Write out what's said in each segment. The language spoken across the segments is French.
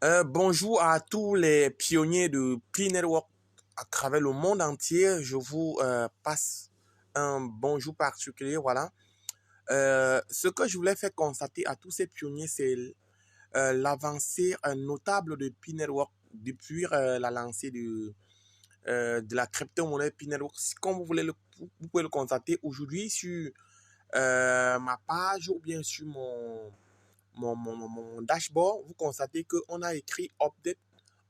Bonjour à tous les pionniers de Pi Network à travers le monde entier. Je vous passe un bonjour particulier. Voilà. Ce que je voulais faire constater à tous ces pionniers, c'est l'avancée notable de Pi Network depuis la lancée de la crypto-monnaie Pi Network. Comme vous pouvez le constater aujourd'hui sur ma page ou bien sur mon dashboard, vous constatez qu'on a écrit Update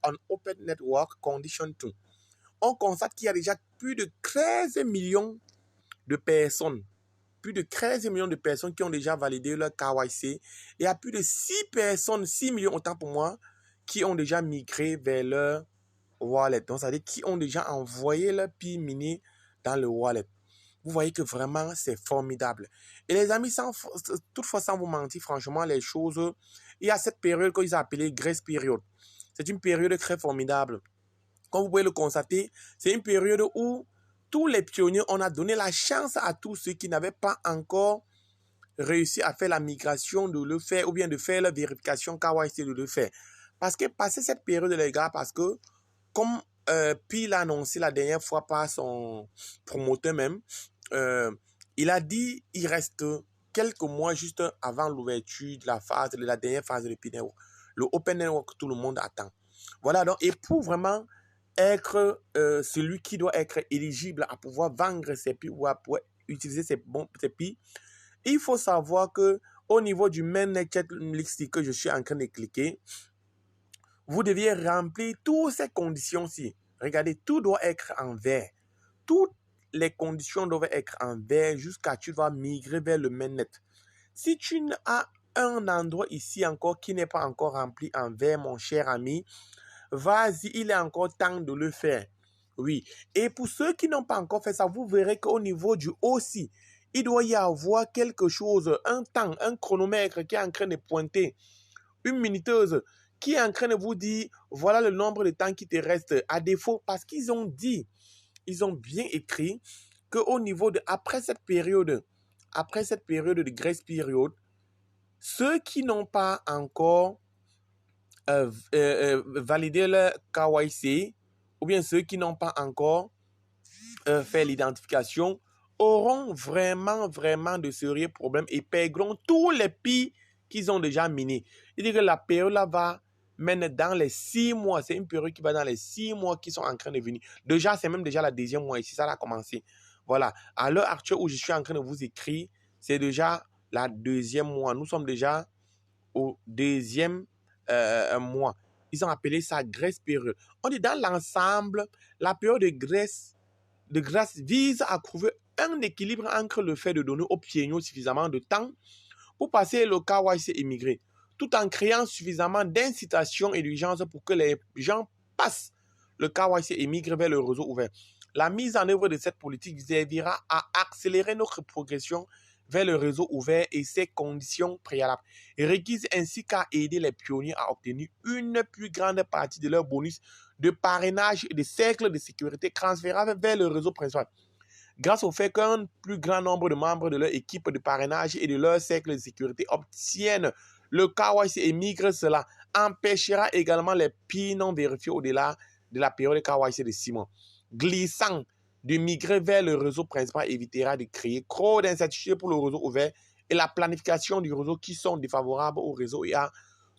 on Open Network Condition 2. On constate qu'il y a déjà plus de 13 millions de personnes, plus de 13 millions de personnes qui ont déjà validé leur KYC. Et il y a plus de 6 personnes, 6 millions autant pour moi, qui ont déjà migré vers leur wallet. Donc, c'est-à-dire qui ont déjà envoyé leur Pi mini dans le wallet. Vous voyez que vraiment, c'est formidable. Et les amis, toutefois, sans vous mentir, franchement, les choses, il y a cette période qu'ils ont appelée Grace Period. C'est une période très formidable. Comme vous pouvez le constater, c'est une période où tous les pionniers, on a donné la chance à tous ceux qui n'avaient pas encore réussi à faire la migration de le faire ou bien de faire la vérification KYC de le faire. Parce que passer cette période, les gars, parce que comme Pi l'a annoncé la dernière fois par son promoteur même, il a dit il reste quelques mois juste avant l'ouverture de la dernière phase de Pi Network. Le Open Network que tout le monde attend. Voilà, donc, et pour vraiment être celui qui doit être éligible à pouvoir vendre ses Pi ou à pouvoir utiliser ses Pi, il faut savoir que au niveau du mainnet checklist que je suis en train de cliquer, vous deviez remplir toutes ces conditions-ci. Regardez, tout doit être en vert. Toutes les conditions doivent être en vert jusqu'à ce que tu vas migrer vers le mainnet. Si tu as un endroit ici encore qui n'est pas encore rempli en vert, mon cher ami, vas-y, il est encore temps de le faire. Oui. Et pour ceux qui n'ont pas encore fait ça, vous verrez qu'au niveau du haut aussi, il doit y avoir quelque chose, un temps, un chronomètre qui est en train de pointer, une minuteuse qui est en train de vous dire, voilà le nombre de temps qui te reste. À défaut, parce qu'ils ont dit, ils ont bien écrit qu'au niveau de, après cette période de grace period, ceux qui n'ont pas encore valider le KYC ou bien ceux qui n'ont pas encore fait l'identification auront vraiment de sérieux problèmes et paieront tous les Pi qu'ils ont déjà minés. Il dit que la période là va mener dans les 6 mois. C'est une période qui va dans les 6 mois qui sont en train de venir. Déjà, c'est même déjà la deuxième mois ici. Ça a commencé. Voilà. À l'heure actuelle où je suis en train de vous écrire, c'est déjà la deuxième mois. Nous sommes déjà au deuxième mois. Ils ont appelé ça grace période. On dit dans l'ensemble, la période de grâce vise à trouver un équilibre entre le fait de donner aux pionniers suffisamment de temps pour passer le KYC immigré, tout en créant suffisamment d'incitation et d'urgence pour que les gens passent le KYC et migrent vers le réseau ouvert. La mise en œuvre de cette politique servira à accélérer notre progression vers le réseau ouvert et ses conditions préalables, requises ainsi qu'à aider les pionniers à obtenir une plus grande partie de leur bonus de parrainage et de cercle de sécurité transférable vers le réseau principal. Grâce au fait qu'un plus grand nombre de membres de leur équipe de parrainage et de leur cercle de sécurité obtiennent le KYC et migrent, cela empêchera également les Pi non vérifiés au-delà de la période de KYC de 6 mois. Glissant de migrer vers le réseau principal évitera de créer trop d'incertitudes pour le réseau ouvert et la planification du réseau qui sont défavorables au réseau et à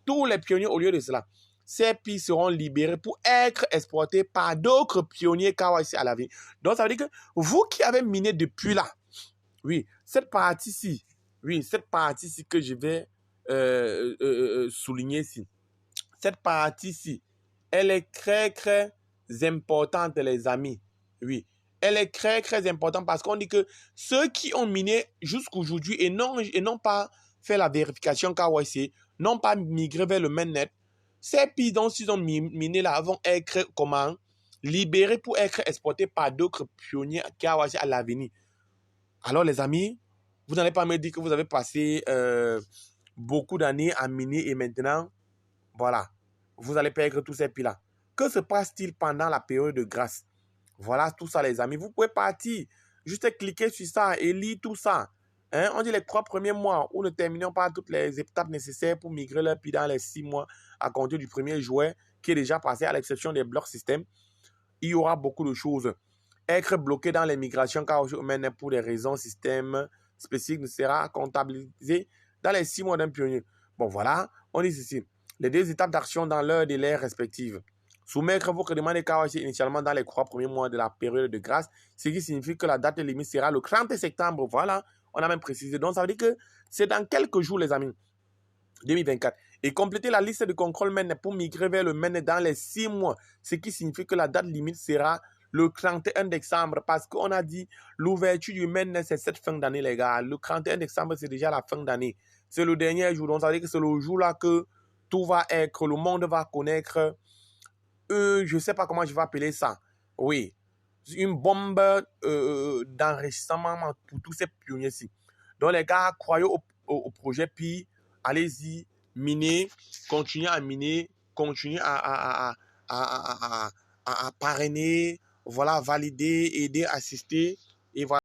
tous les pionniers. Au lieu de cela, ces Pi seront libérés pour être exploités par d'autres pionniers KYC à l'avenir. Donc, ça veut dire que vous qui avez miné depuis là, oui, cette partie-ci que je vais souligner ici, cette partie-ci, elle est très importante, les amis. Oui, elle est très importante parce qu'on dit que ceux qui ont miné jusqu'aujourd'hui et n'ont pas fait la vérification KYC, n'ont pas migré vers le mainnet, ces Pi dont ils ont miné là vont être libérés pour être exportés par d'autres pionniers KYC à l'avenir. Alors les amis, vous n'allez pas me dire que vous avez passé beaucoup d'années à miner et maintenant, voilà, vous allez perdre tous ces Pi-là. Que se passe-t-il pendant la période de grâce? Voilà tout ça les amis. Vous pouvez partir, juste cliquer sur ça et lire tout ça. Hein? On dit les 3 premiers mois où ne terminons pas toutes les étapes nécessaires pour migrer leur puis dans les 6 mois à compter du premier jouet qui est déjà passé à l'exception des blocs système. Il y aura beaucoup de choses. Être bloqué dans les migrations car pour des raisons système spécifiques ne sera comptabilisé dans les 6 mois d'un pionnier. Bon, voilà, on dit ceci. Les 2 étapes d'action dans leurs délais respectifs. Soumettre votre demande de KYC initialement dans les 3 premiers mois de la période de grâce, ce qui signifie que la date limite sera le 30 septembre. Voilà, on a même précisé. Donc, ça veut dire que c'est dans quelques jours, les amis. 2024. Et compléter la liste de contrôle MEN pour migrer vers le MEN dans les 6 mois, ce qui signifie que la date limite sera le 31 décembre parce qu'on a dit l'ouverture du MEN, c'est cette fin d'année, les gars. Le 31 décembre, c'est déjà la fin d'année. C'est le dernier jour. Donc, ça veut dire que c'est le jour-là que tout va être, le monde va connaître, je ne sais pas comment je vais appeler ça. Oui, une bombe d'enrichissement pour tous ces pionniers-ci. Donc, les gars, croyez au projet, puis allez-y, minez, continuez à miner, continuez à parrainer, voilà, valider, aider, assister, et voilà.